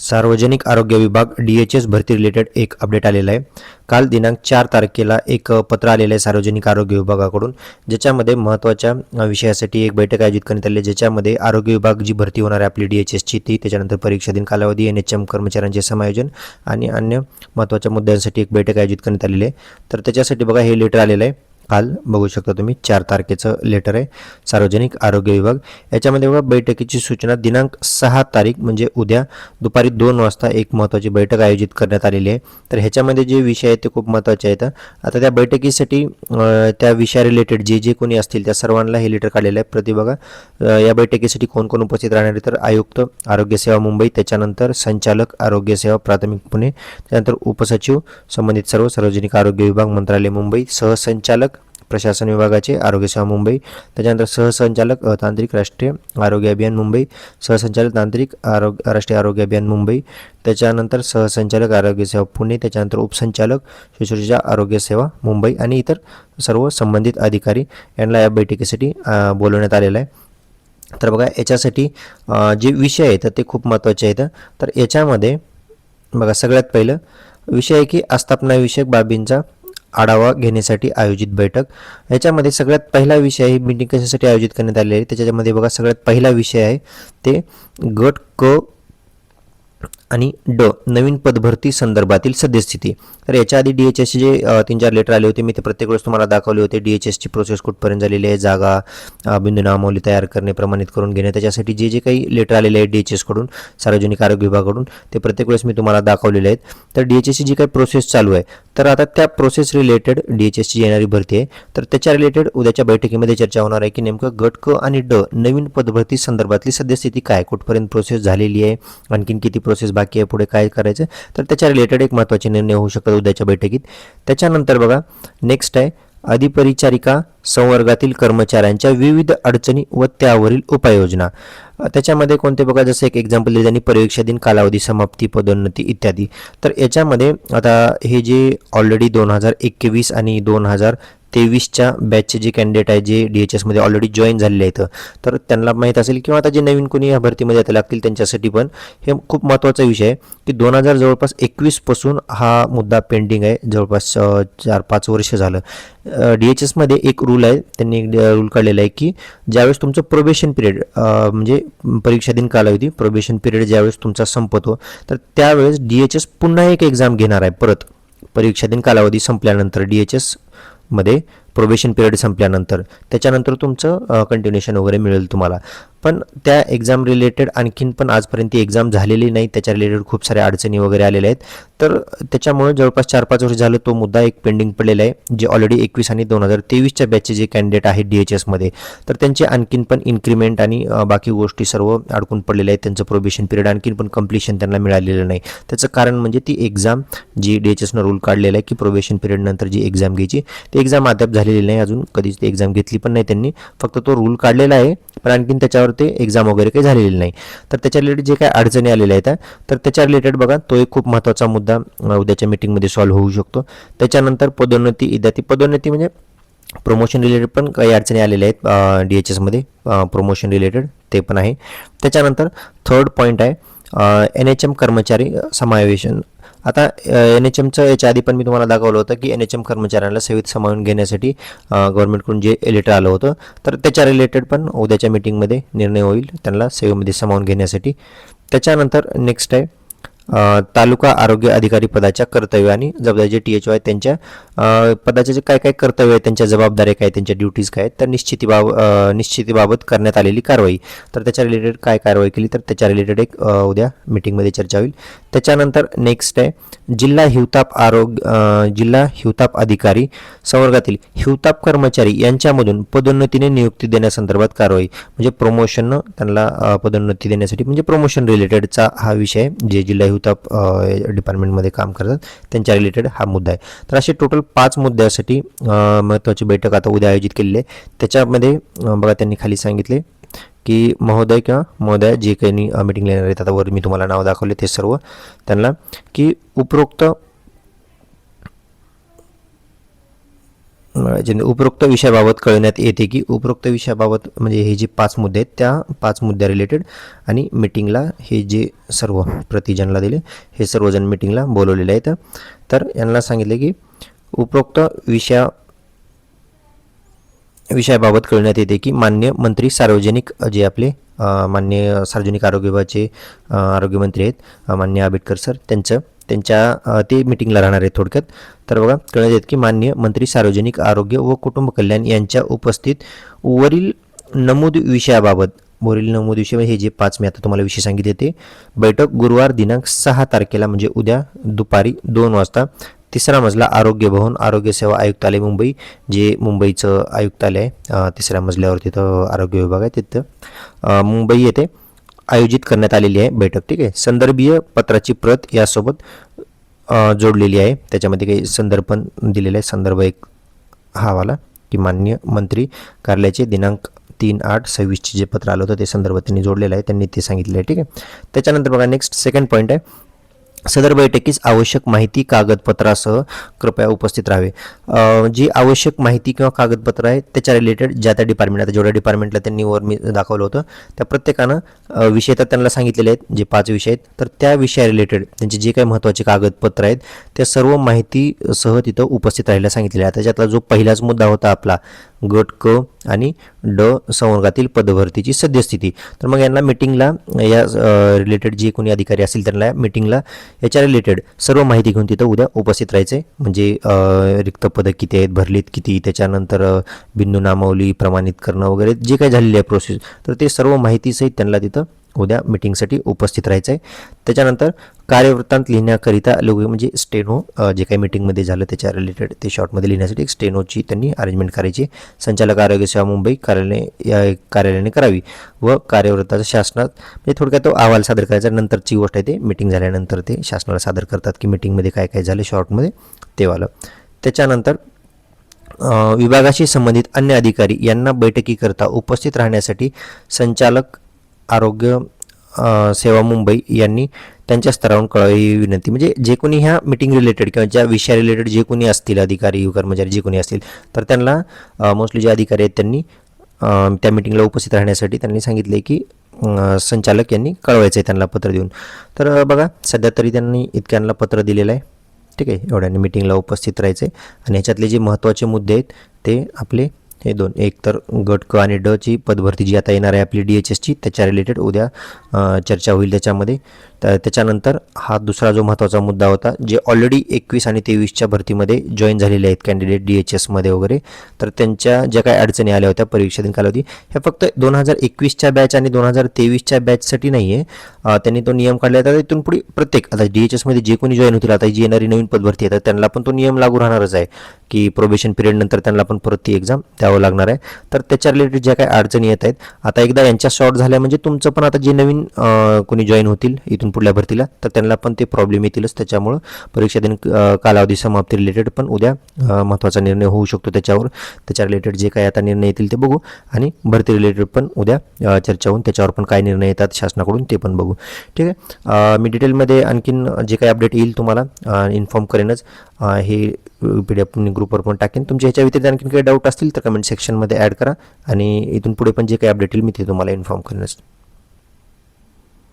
सार्वजनिक आरोग्य विभाग DHS भरती रिलेटेड एक अपडेट आलेला आहे. काल दिनांक 4 तारखेला एक पत्र आलेलं आहे सार्वजनिक आरोग्य विभागाकडून, ज्याच्यामध्ये महत्त्वाच्या विषयासाठी एक बैठक आयोजित करण्यात आली आहे, ज्याच्यामध्ये आरोग्य विभाग जी भरती होणार आहे आपली DHSची ती, त्याच्यानंतर परीक्षा दिन कालावधी, NHM कर्मचाऱ्यांचे समायोजन आणि अन्य महत्त्वाच्या मुद्द्यांसाठी एक बैठक आयोजित करण्यात आलेली आहे. तर त्याच्यासाठी बघा हे लेटर आलेलं आहे. काल बघू शकता तुम्ही 4 तारखेचं लेटर आहे सार्वजनिक आरोग्य विभाग. याच्यामध्ये बघा बैठकीची सूचना दिनांक 6 तारीख म्हणजे उद्या दुपारी 2 वाजता एक महत्त्वाची बैठक आयोजित करण्यात आलेली आहे. तर ह्याच्यामध्ये जे विषय आहेत ते खूप महत्त्वाचे आहेत. आता त्या बैठकीसाठी त्या विषया रिलेटेड जे जे कोणी असतील त्या सर्वांना हे लेटर काढलेलं आहे. प्रति बघा या बैठकीसाठी कोण कोण उपस्थित राहणार आहे, तर आयुक्त आरोग्य सेवा मुंबई, त्याच्यानंतर संचालक आरोग्य सेवा प्राथमिक पुणे, त्यानंतर उपसचिव संबंधित सर्व सार्वजनिक आरोग्य विभाग मंत्रालय मुंबई, सहसंचालक प्रशासन विभागाचे आरोग्य सेवा मुंबई, त्याच्यानंतर सहसंचालक तांत्रिक राष्ट्रीय आरोग्य अभियान मुंबई, सहसंचालक तांत्रिक राष्ट्रीय आरोग्य अभियान मुंबई, त्याच्यानंतर सहसंचालक आरोग्य सेवा पुणे, त्याच्यानंतर उपसंचालक शिशुरक्षा आरोग्य सेवा मुंबई आणि इतर सर्व संबंधित अधिकारी यांना या बैठकीसाठी बोलवण्यात आलेलं आहे. तर बघा याच्यासाठी जे विषय आहेत ते खूप महत्त्वाचे आहेत. तर याच्यामध्ये बघा सगळ्यात पहिलं विषय आहे की आस्थापनाविषयक बाबींचा आढावा घेण्यासाठी आयोजित बैठक. याच्यामध्ये सगळ्यात पहिला विषय ही मीटिंग कशासाठी आयोजित करण्यात आलेली आहे, त्याच्यामध्ये बघा सगळ्यात पहिला विषय आहे ते गट क आणि नवीन पदभरती संदर्भातील सद्यस्थिती. तर याच्या आधी DHSचे जे 3-4 लेटर आले होते, मी ते प्रत्येक वेळेस तुम्हाला दाखवले होते. DHSची प्रोसेस कुठपर्यंत झालेली आहे, जागा बिंदू नामावली तयार करणे, प्रमाणित करून घेणे, त्याच्यासाठी जे जे काही लेटर आलेले आहेत DHSकडून सार्वजनिक आरोग्य विभागाकडून ते प्रत्येक वेळेस मी तुम्हाला दाखवलेले आहेत. तर DHSची जी काही प्रोसेस चालू आहे, तर आता त्या प्रोसेस रिलेटेड DHSची येणारी भरती आहे, तर त्याच्या रिलेटेड उद्याच्या बैठकीमध्ये चर्चा होणार आहे की नेमकं गट क आणि नवीन पदभरती संदर्भातली सद्यस्थिती काय, कुठपर्यंत प्रोसेस झालेली आहे, आणखीन किती प्रोसेस बाकी आहे, पुढे काय करायचं, तर त्याच्या रिलेटेड एक महत्त्वाचे निर्णय होऊ शकतात उद्याच्या बैठकीत. त्याच्यानंतर बघा नेक्स्ट आहे अधिपरिचारिका संवर्गातील कर्मचाऱ्यांच्या विविध अडचणी व त्यावरील उपाययोजना. त्याच्यामध्ये कोणते बघा जसं एक एक्झाम्पल दिले त्यांनी परीक्षा दिन कालावधी, समाप्ती, पदोन्नती इत्यादी. तर याच्यामध्ये आता हे जे ऑलरेडी 2021 आणि 2023च्या बॅचचे जे कॅन्डिडेट आहे जे DHSमध्ये ऑलरेडी जॉईन झालेले आहेत, तर त्यांना माहीत असेल किंवा आता जे नवीन कोणी या भरतीमध्ये आता लागतील त्यांच्यासाठी पण हे खूप महत्त्वाचा विषय आहे की 2000 जवळपास 21 पासून हा मुद्दा पेंडिंग आहे. जवळपास 4-5 वर्ष झालं. DHSमध्ये एक रूल आहे, त्यांनी एक रूल काढलेला आहे की ज्यावेळेस तुमचं प्रोबेशन पिरियड म्हणजे परीक्षा दिन कालावधी प्रोबेशन पिरियड ज्यावेळेस तुमचा संपतो, तर त्यावेळेस DHS पुन्हा एक एक्झाम घेणार आहे. परत परीक्षा दिन कालावधी संपल्यानंतर DHSमध्ये प्रोबेशन पिरियड संपल्यानंतर त्याच्यानंतर तुमचं कंटिन्युएशन वगैरे मिळेल तुम्हाला. पण त्या एक्झाम रिलेटेड आणखीन पण आजपर्यंत ती एक्झाम झालेली नाही, त्याच्या रिलेटेड खूप साऱ्या अडचणी वगैरे आलेल्या आहेत. तर त्याच्यामुळे जवळपास 4-5 वर्ष झालं तो मुद्दा एक पेंडिंग पडलेला आहे. जे ऑलरेडी 21 आणि 2023च्या बॅचचे जे कॅन्डिडेट आहेत DHSमध्ये, तर त्यांचे आणखीन पण इन्क्रीमेंट आणि बाकी गोष्टी सर्व अडकून पडलेल्या आहेत. त्यांचं प्रोबेशन पिरियड आणखीन पण कम्प्लिशन त्यांना मिळालेलं नाही. त्याचं कारण म्हणजे ती एक्झाम जी DHSनं रूल काढलेला आहे की प्रोबेशन पिरियड नंतर जी एक्झाम घ्यायची, ती एक्झाम अद्याप झालेली नाही, अजून कधीच ती एक्झाम घेतली पण नाही त्यांनी. फक्त तो रूल काढलेला आहे पण आणखीन त्याच्यावर ते एक्झाम वगैरे काही झालेली नाही. तर त्याच्या रिलेटेड जे काही अडचणी आलेल्या आहेत तर त्याच्या रिलेटेड बघा तो एक खूप महत्त्वाचा मुद्दा उद्याच्या मीटिंगमध्ये सॉल्व्ह होऊ शकतो. त्याच्यानंतर पदोन्नती इत्यादी. पदोन्नती म्हणजे प्रमोशन रिलेटेड पण काही अडचणी आलेल्या आहेत DHSमध्ये, प्रमोशन रिलेटेड ते पण आहे. त्याच्यानंतर थर्ड पॉईंट आहे NHM कर्मचारी समावेशन. आता NHMचं याच्या आधी पण मी तुम्हाला दाखवलं होतं की NHM कर्मचाऱ्यांना सेवेत सामावून घेण्यासाठी गव्हर्नमेंटकडून जे लेटर आलं होतं, तर त्याच्या रिलेटेड पण उद्याच्या मीटिंगमध्ये निर्णय होईल त्यांना सेवेमध्ये सामावून घेण्यासाठी. त्याच्यानंतर नेक्स्ट आहे तालुका आरोग्य अधिकारी पदाच्या कर्तव्य आणि जबाबदारी. जे THO आहेत त्यांच्या पदाचे जे काय काय कर्तव्य आहेत, त्यांच्या जबाबदाऱ्या काय, त्यांच्या ड्युटीज काय आहेत, तर निश्चितीबाबत करण्यात आलेली कारवाई. तर त्याच्या रिलेटेड काय कारवाई केली तर त्याच्या रिलेटेड एक उद्या मीटिंगमध्ये चर्चा होईल. त्याच्यानंतर नेक्स्ट आहे जिल्हा हिवताप अधिकारी संवर्गातील हिवताप कर्मचारी यांच्यामधून पदोन्नतीने नियुक्ती देण्यासंदर्भात कारवाई. म्हणजे प्रमोशननं त्यांना पदोन्नती देण्यासाठी म्हणजे प्रमोशन रिलेटेडचा हा विषय आहे. जे जिल्हा हिवताप डिपार्टमेंटमध्ये काम करतात त्यांच्या रिलेटेड हा मुद्दा आहे. तर असे टोटल 5 मुद्द्यासाठी महत्त्वाची बैठक आता उद्या आयोजित केलेली आहे. त्याच्यामध्ये बघा त्यांनी खाली सांगितले की महोदय किंवा महोदया जे काही मीटिंग येणार आहेत, आता वर मी तुम्हाला नाव दाखवले ते सर्व त्यांना की उपरोक्त उपरोक्त विषयाबाबत कळविण्यात येते की उपरोक्त विषयाबाबत म्हणजे हे जे 5 मुद्दे आहेत त्या 5 मुद्द्या रिलेटेड आणि मीटिंगला हे जे सर्व प्रति ज्यांना दिले हे सर्वजण मीटिंगला बोलवलेले आहेत. तर यांना सांगितले की उपरोक्त विषयाबाबत कळविण्यात येते की मान्य मंत्री सार्वजनिक जे आपले मान्य सार्वजनिक आरोग्य विभागाचे आरोग्यमंत्री आहेत मान्य आंबेडकर सर त्यांच्या ते मीटिंगला राहणार आहेत थोडक्यात. तर बघा कळण्यात येत की मान्य मंत्री सार्वजनिक आरोग्य व कुटुंब कल्याण यांच्या उपस्थित वरील नमूद विषय हे जे 5 मी आता तुम्हाला विषय सांगितले ते बैठक गुरुवार दिनांक 6 तारखेला म्हणजे उद्या दुपारी 2 वाजता 3रा मजला आरोग्य भवन आरोग्य सेवा आयुक्तालय मुंबई जे मुंबईचं आयुक्तालय आहे 3ऱ्या मजल्यावर तिथं आरोग्य विभाग आहे तिथं मुंबई येथे आयोजित करण्यात आलेली आहे बैठक. ठीक आहे. संदर्भीय पत्राची प्रत यासोबत जोडलेली आहे. त्याच्यामध्ये काही संदर्भ पण दिलेला आहे. संदर्भ एक हा वाला की मान्य मंत्री कार्यालयाचे दिनांक 3/8/26 जे पत्र आलं होतं ते संदर्भ त्यांनी जोडलेलं आहे. त्यांनी ते सांगितलेलं आहे. ठीक आहे. त्याच्यानंतर बघा नेक्स्ट सेकंड पॉईंट आहे सदर बैठकीस आवश्यक माहिती कागदपत्रासह कृपया उपस्थित राहावे. जी आवश्यक माहिती किंवा कागदपत्र आहे त्याच्या रिलेटेड ज्या त्या डिपार्टमेंट आता जेवढ्या डिपार्टमेंटला त्यांनी वर मी दाखवलं होतं त्या प्रत्येकानं विषय तर त्यांना सांगितलेले आहेत जे 5 विषय आहेत तर त्या विषया रिलेटेड त्यांचे जे काही महत्त्वाचे कागदपत्र आहेत त्या सर्व माहितीसह तिथं उपस्थित राहायला सांगितलेलं आहे. त्याच्यातला जो पहिलाच मुद्दा होता आपला गट क आणि ड संवर्गातील पदभरतीची सद्यस्थिती. तर मग यांना मीटिंगला या रिलेटेड जे कोणी अधिकारी असतील त्यांना मीटिंगला याच्या रिलेटेड सर्व माहिती घेऊन तिथं उद्या उपस्थित राहायचे. म्हणजे रिक्त पदं किती आहेत भरलीत किती त्याच्यानंतर बिंदू नामावली प्रमाणित करणं वगैरे जे काही झालेली आहे प्रोसेस तर ते सर्व माहितीसहित त्यांना तिथं उद्या मीटिंगसाठी उपस्थित राहायचं आहे. त्याच्यानंतर कार्यवृत्तांत लिहिण्याकरिता म्हणजे स्टेनो जे काही मीटिंगमध्ये झालं त्याच्या रिलेटेड ते शॉर्टमध्ये लिहिण्यासाठी एक स्टेनोची त्यांनी अरेंजमेंट करायची. संचालक आरोग्य सेवा मुंबई कार्यालयाने करावी व कार्यवृत्ताचा शासनात म्हणजे थोडक्यात तो अहवाल सादर करायचा. नंतरची गोष्ट आहे ते मीटिंग झाल्यानंतर ते शासनाला सादर करतात की मीटिंगमध्ये काय काय झालं शॉर्टमध्ये ते वालं. त्याच्यानंतर विभागाशी संबंधित अन्य अधिकारी यांना बैठकीकरता उपस्थित राहण्यासाठी संचालक आरोग्य सेवा मुंबई यांनी त्यांच्या स्तरावरून कळवावी विनंती. म्हणजे जे कोणी ह्या मीटिंग रिलेटेड किंवा ज्या विषया रिलेटेड जे कोणी असतील अधिकारी कर्मचारी जे कोणी असतील तर त्यांना मोस्टली जे अधिकारी आहेत त्यांनी त्या मीटिंगला उपस्थित राहण्यासाठी त्यांनी सांगितले की संचालक यांनी कळवायचं आहे त्यांना पत्र देऊन. तर बघा सध्या तरी त्यांनी इतक्यांना पत्र दिलेलं आहे. ठीक आहे. एवढ्यांनी मीटिंगला उपस्थित राहायचे आणि ह्याच्यातले जे महत्त्वाचे मुद्दे आहेत ते आपले हे 2 एक तर गट क आणि ड ची पदभरती जी आता येणार आहे आपली DHSची त्याच्या रिलेटेड उद्या चर्चा होईल त्याच्यामध्ये. त्याच्यानंतर हा दुसरा जो महत्त्वाचा मुद्दा होता जे ऑलरेडी 21 आणि 23च्या भरतीमध्ये जॉईन झालेले आहेत कॅन्डिडेट DHSमध्ये वगैरे तर त्यांच्या ज्या काही अडचणी आल्या होत्या परीक्षेतील कालावधी ह्या फक्त 2021च्या बॅच आणि 2023च्या बॅचसाठी नाही आहे. त्यांनी तो नियम काढला तर इथून पुढे प्रत्येक आता DHSमध्ये जे कोणी जॉईन होतील आता जी येणारी नवीन पदभरती आहे तर त्यांना पण तो नियम लागू राहणारच आहे की प्रोबेशन पिरियड नंतर त्यांना पण परत ती एक्झाम द्यावं लागणार आहे. तर त्याच्या रिलेटेड ज्या काही अडचणी येत आहेत आता एकदा यांच्या सॉर्ट झाल्या म्हणजे तुमचं पण आता जे नवीन कोणी जॉईन होतील इथून पुढल्या भरतीला तर त्यांना पण ते प्रॉब्लेम येतीलच. त्याच्यामुळं परीक्षा दिन कालावधी समाप्ती रिलेटेड पण उद्या महत्त्वाचा निर्णय होऊ शकतो त्याच्या रिलेटेड जे काही आता निर्णय येतील ते बघू आणि भरती रिलेटेड पण उद्या चर्चा होऊन त्याच्यावर पण काय निर्णय येतात शासनाकडून ते पण बघू. ठीक आहे. मी डिटेलमध्ये आणखीन जे काही अपडेट येईल तुम्हाला इन्फॉर्म करेनच. हे PDF ग्रुपवर पण टाकेन. तुमच्या ह्याच्या व्यतिरिक्त आणखीन काही डाऊट असतील तर कमेंट सेक्शनमध्ये ॲड करा आणि इथून पुढे पण जे काही अपडेट येईल मी ते तुम्हाला इन्फॉर्म करेनच.